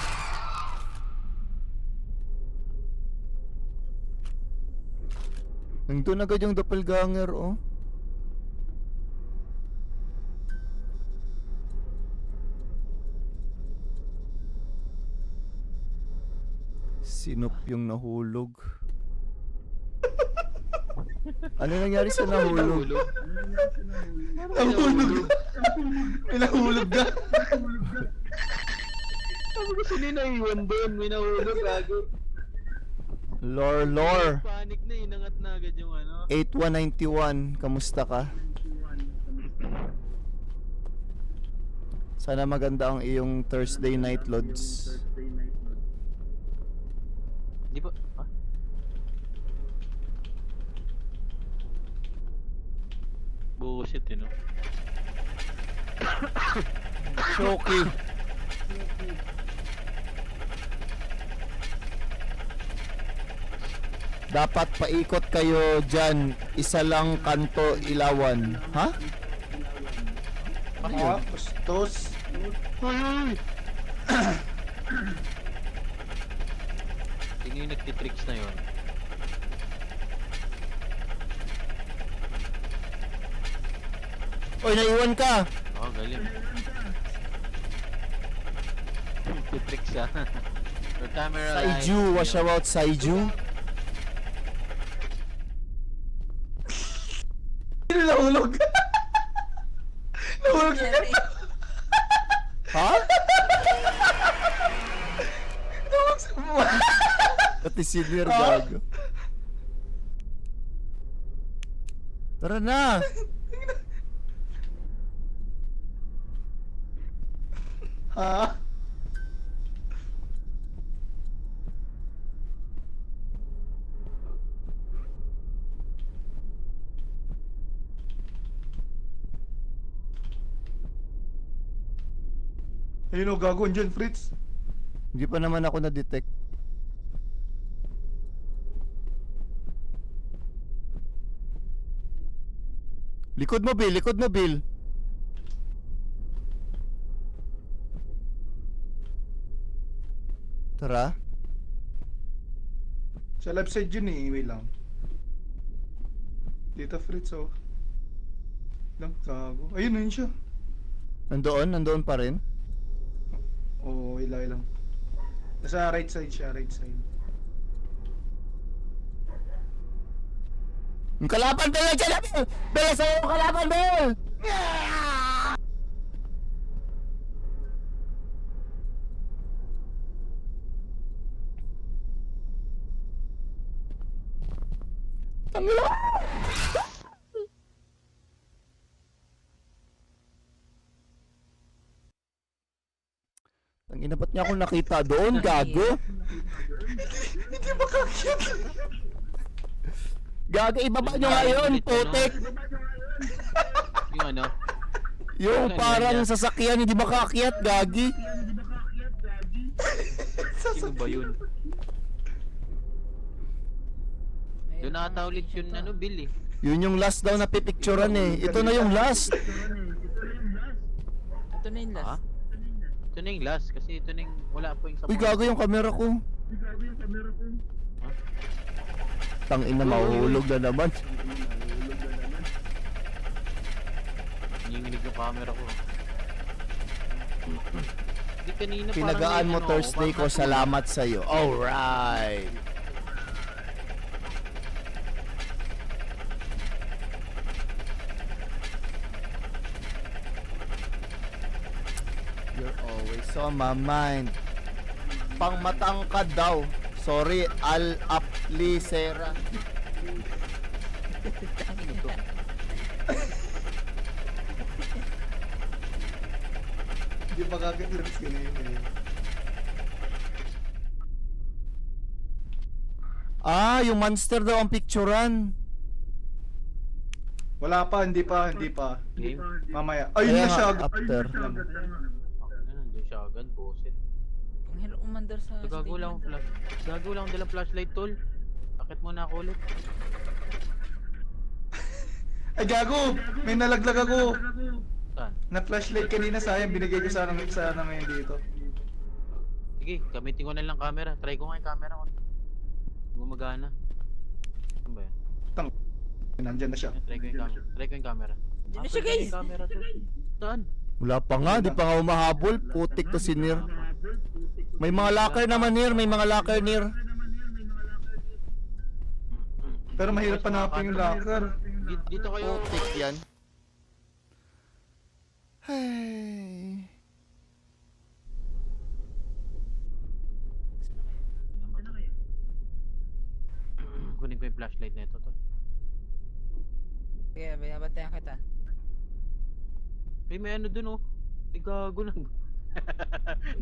Nandun agad yung doppelganger, oh. Sinop yung nahulog. Ano nangyari sa nahulog? Nahulog. Pinahulog ka. Sabi ko sino yung naiwan doon? May nahulog gago. Lore. Panic na, inangat na agad yung 8191, kamusta ka? Sana maganda ang iyong Thursday night, Lods. Di ba? Ha? Bullshit, no? Shoki. Dapat paikot kayo dyan. Isa lang kanto ilawan. Ha? Ano yun? Tos. Uy! Tingin yung nagtitricks na yun. Oy, naiwan ka! Oh, galing. Nagtitricks siya. Your camera Saiju, watch out Saiju. Sino nahulog? Nahulog siya. Ha? Nahulog sa buwan. Pati senior gago. Tara na! Ha? Ayun o, gago, andyan, Fritz. Hindi pa naman ako na-detect. Likod mo, Bill. Likod mo, Bill. Tara. Sa left side yun eh, wait lang. Dito, Fritz, oh. Lang, gago. Ayun, ayun siya. Nandoon pa rin. Oo, wait lang. Nasa right side siya, right side. Yung kalaban, Bel! Nandiyan na, Bel! Bel, sa'yo yung kalaban, Bel! Tangina! Tangina, ba't niya ako nakita doon, gago? Hindi makakit. Gago, ibaba nyo nga yun, putik! Yung ano? Yung parang sasakyan, hindi makaakyat, gagi. Sino ba yun? Doon Mayroon nata pang ulit station yun to. ano, Bill eh. Yun yung last daw na pipicturean eh. Ito na yung last. Ito na yung Ha? last. Ito na yung last kasi ito na yung wala po yung sa Uy, gago yung camera ko. Tangina, mahuhulog na naman. Nanginginig yung camera ko. Di kanina parang Pinagaan may mo ano, Thursday ko, parang salamat sa'yo. Alright. You're always on my mind. Pang matangkad daw. Sorry, Al-Apli Sera. Hindi makakit lang sila yun eh. Ah, yung monster daw ang picturean. Wala pa, hindi pa. game. Mamaya. Ayun na Kaya siya. nga, after. Nandun siya agad, boset. Ang hirap umandar sa Gago lang station. Gago lang dalang flashlight tol. Akit muna ako ulit. Ay gago! May nalaglag ako. Saan? Na flashlight kanina, sayang binigay ko sana ngayon dito. Sige, gamitin ko na lang camera. Try ko nga yung camera ko. Gumagana. Ano ba yan? Nandyan na siya. Try ko yung camera. Try ko yung camera. Diyan na siya, guys! Yung camera tol. Saan? Wala pa nga, di pa nga umahabol. Putik to si Nir. May mga locker naman Nir, may mga locker Nir. Pero mahirap hanapin yung locker. Dito kayo. Putik yan. Hey. Kunin ko yung flashlight na ito tol. Kaya, binabantayan kita. May ano dun oh. Gago lang.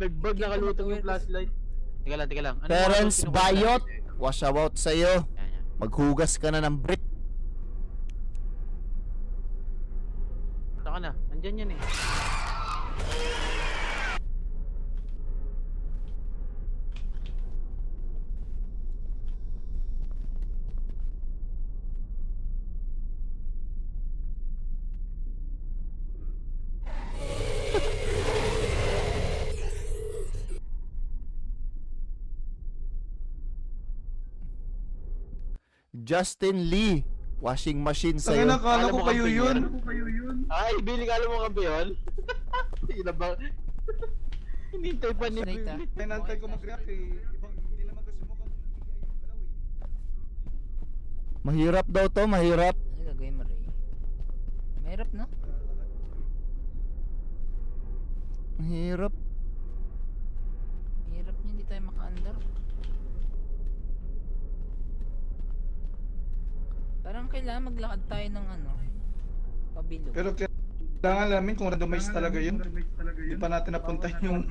Nagbag nakaluto yung flashlight. Teka lang. Ano Terence mga Bayot, wash out sa'yo. Yan. Maghugas ka na ng brick. Saka na. Andyan yan eh. Justin Lee, washing machine Tangin na, sa'yo. kala Alam ko mo kayo kami yun. Ay, Billy, kala mo kami yun? Inabang. Hinintay pa ni Flashlight, ah. Billy. Pinantay ko mag-react eh. Ibang, hindi naman kasi mukhang yung galaw eh. Mahirap daw to, mahirap. Ano gagawin mo, Ray? Mahirap, no? Mahirap. Mahirap niya, hindi tayo maka-andar. Parang kailangan maglakad tayo ng ano, pabilog. Pero kailangan namin kung randomize talaga yun. Hindi pa natin napunta yung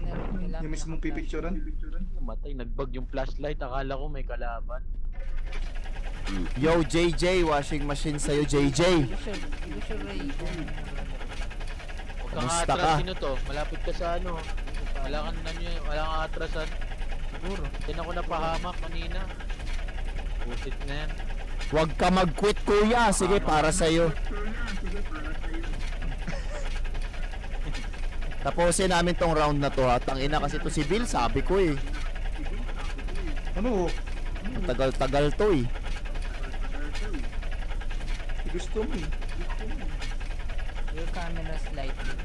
mismong pipicturean. Namatay, nagbag yung flashlight. Akala ko may kalaban. Yo, JJ, washing machine sa'yo, JJ. Hindi ko sure, Ray. Huwag kang Kamusta atras, ka? sino to? Malapit ka sa ano. Wala kang atrasan. Siguro. Din ako napahamak kanina. Busit na yan. Huwag ka mag-quit, kuya. Sige, para sa'yo. Tapusin namin tong round na to ha. Tangina kasi to si Bill, sabi ko eh. Ano? Ang tagal-tagal to eh. Gusto mo eh. Your camera slightly.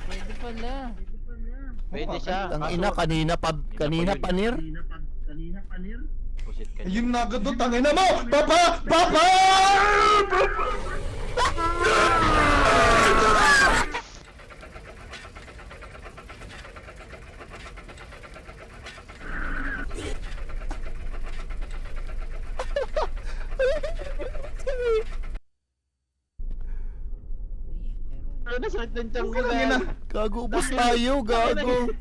Pwede pala. Pwede siya. Tangina, kanina pa Nir. Pusit ka. Ayun na agad doon, tangina mo! Papa! Papa! Ano na sakit ng tiyan ko Tangina. Gago, ubos tayo, gago.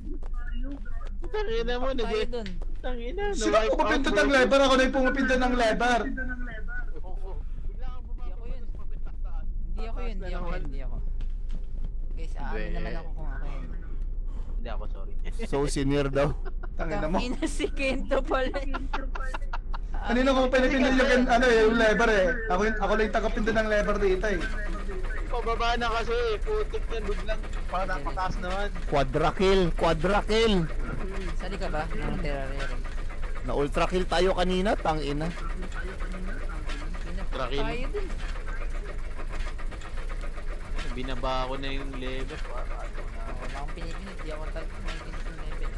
Tangina mo, Tayo dun. Tangina. Sino ang pumapindot ng lever? Ako na yung pumapindot ng lever. Bigla kang Hindi ako yun. bumaba. Hindi ako. Guys, aamin naman ako kung ako yun. Hindi ako, sorry. So, senior daw. Tangina mo. Tangina si Kento pala. Kanina ko pinipindot yung, yung lever eh. Ako lang yung tagapindot ng lever dito eh. Pababa na kasi, putik na, biglang para napataas naman. Quadra kill. Sali ka ba? Ng terrariero. Na ultra kill tayo kanina, tangina. Trakil. Tayo dun. Binaba ko na yung level. Para ano na. Wala akong pinipinit. Di ako talaga pinipinit ng level.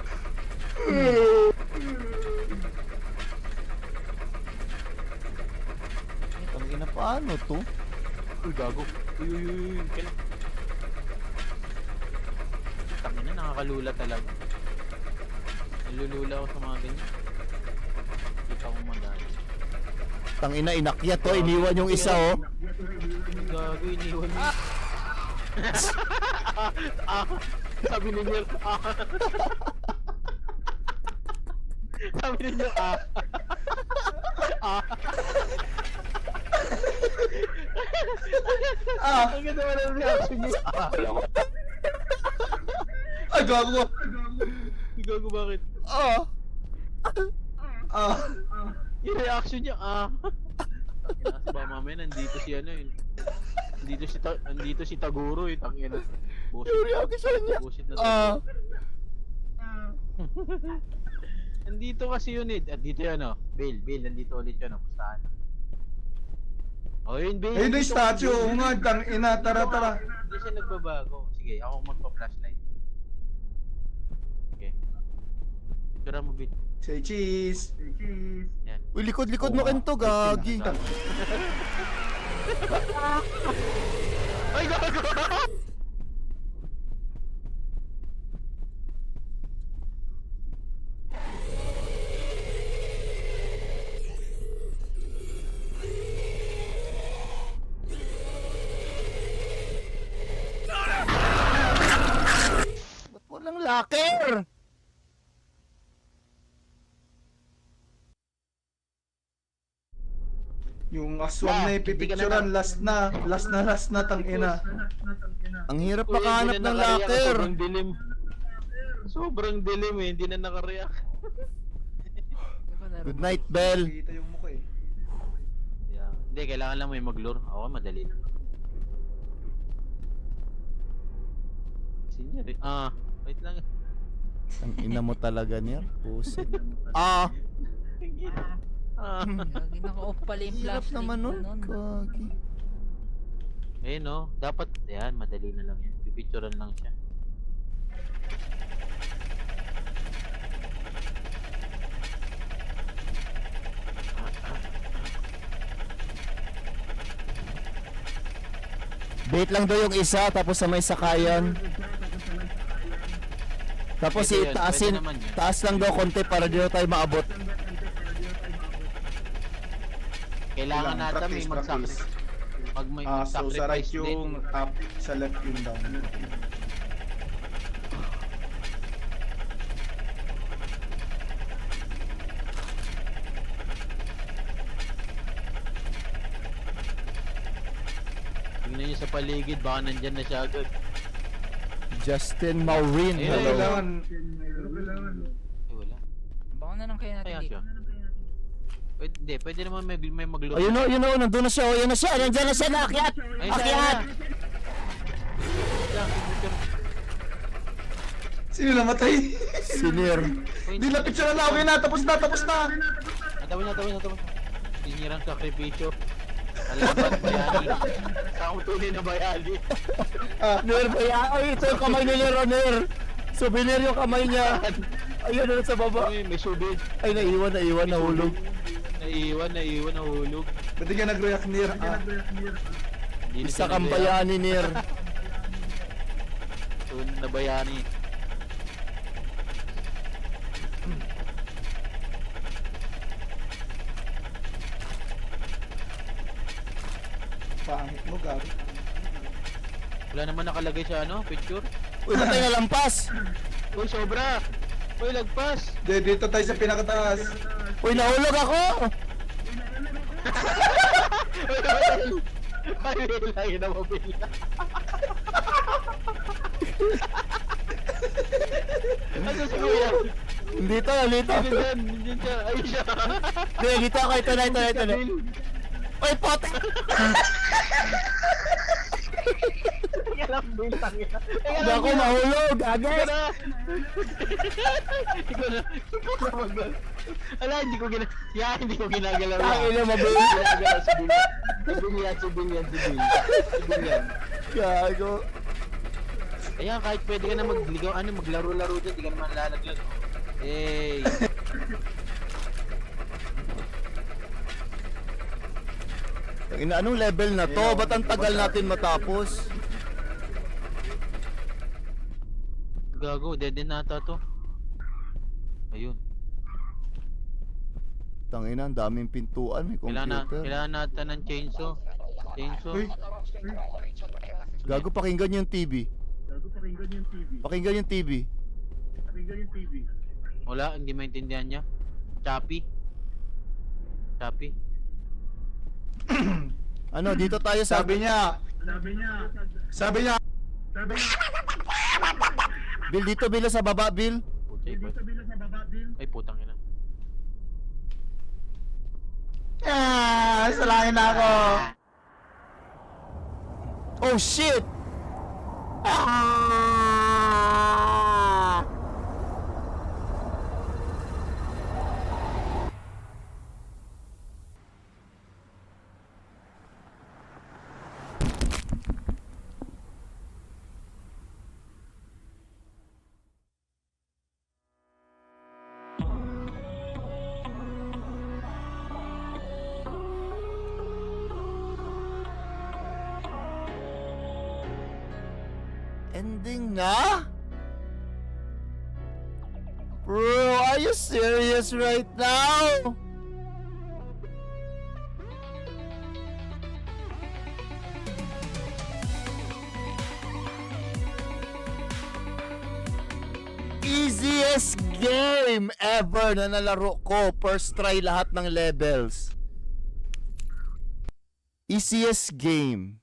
Tangina, paano to? Uy, gago. Uy. Tangina, nakakalula talaga. Nalulula ako sa mga ganyan. Kita ko madali. Tangina, inakyat to, iniwan yung isa oh. Gago, iniwan mo. Sabi ninyo, Sabi ninyo, Ang ganda wala ng reaction niya. Ay, gago. Gago, bakit? Ah, Yung reaction niya, Kasi ba mamaya nandito si ano yun. Nandito si Taguro eh, tangina. yung reaction niya. Bullshit na Ah, Nandito kasi yun eh. At dito yun oh. Bill, nandito ulit yun oh. Pustahan. Oh yun, Bill. Ayun na yung Dito- statue. Oo nga, tangina. Tara. Hindi siya nagbabago. Sige, ako magpa-flashlight. Okay. Tira mo, Bill. Say cheese. Yan. uy, likod mo Kento, gagi. Ay, gago! Ba't walang locker? Yung aswang na ipipicturan, last na, tangina. Ang hirap Uy, makahanap hindi na ng nakareact, locker. Sobrang dilim. Sobrang dilim eh, hindi na nakareact. Good night, Bell. Kita yung mukha eh. Yeah. Hindi, kailangan lang may mag-lure. Ako, madali lang. Senior eh. Wait lang. Ang ina mo talaga niya. Pusit. Ah, Lagi naka-off pala yung hirap flashlight naman mo nun. nun. Gagi. Eh no, dapat, yan, madali na lang yan. Pipicturean lang siya. Bait lang daw yung isa, tapos sa may sakayan. Tapos Pwede yun, itaasin, pwede naman yun. taas lang daw konti para di na tayo maabot. Kailangan natin may practice. mag-sacrifice. Pag may So sa right mag-sacrifice din. yung up, sa left yung down. Tingnan nyo sa paligid, baka nandyan na siya agad. Justin Maureen, Ayun, hello. Kailangan, Eh wala. Baka na lang kaya natin Kaya dito. siya. Pwede naman may mag-lure. Ayun o, nandun na siya, oh, yun na siya, nandiyan na siya, naakyat! Ayun siya, Akyat! sino namatay? Senior. Hindi na picture na okay na, tapos na. Tapos na. Sinirang sakripisyo. Alaban bayani. Sa akong tunay na bayani. Ner, ay, ito yung kamay niya, Ner. Souvenir yung kamay niya. Ayun na sa baba. May subid. Ay, naiwan, nahulog. Naiwan, nahulog. Ba't di ka nag-react Nir? Hindi na Isa siya kang nag-react. bayani, Nir. Tunay na bayani. Pangit mo, gabi. Wala naman nakalagay sa ano, picture. Uy, patay na lampas. Uy, sobra! Uy, lagpas! Dito tayo sa pinakataas. Uy, nahulog ako. Ay, lagi na mabila. Ano si Kuya? Dito. Nandiyan siya. Ay, siya. Hindi, dito ako. Ito na. Uy, pot! Teka lang, Bill, tangina. Teka Hindi lang, ako Bill. mahulog. Teka Agad. na. Ikaw na mag- Ala, hindi ko ginagalaw. Tangin na, mabili. Ginagalaw si Bill. Si Bill yan. Gago. Ayan, kahit pwede ka na magligaw, maglaro-laro dyan, di ka naman lalaglag. Hey! Anong level na to? Ba't ang tagal natin matapos? Gago, dead end nata to. Ayun. Tangina, ang daming pintuan. May computer. Kailangan natin ng chainsaw. Uy, Gago, pakinggan yung TV. Pakinggan yung TV. Wala, hindi maintindihan niya. Choppy. Ano, dito tayo sa... sabi niya. Bill, dito, Bill, sa baba, Bill. Puchay pa. Ay, putang ina. Salangin na ako. Oh, shit! Ah! Ending na? Bro, are you serious right now? Easiest game ever na nalaro ko. First try lahat ng levels. Easiest game.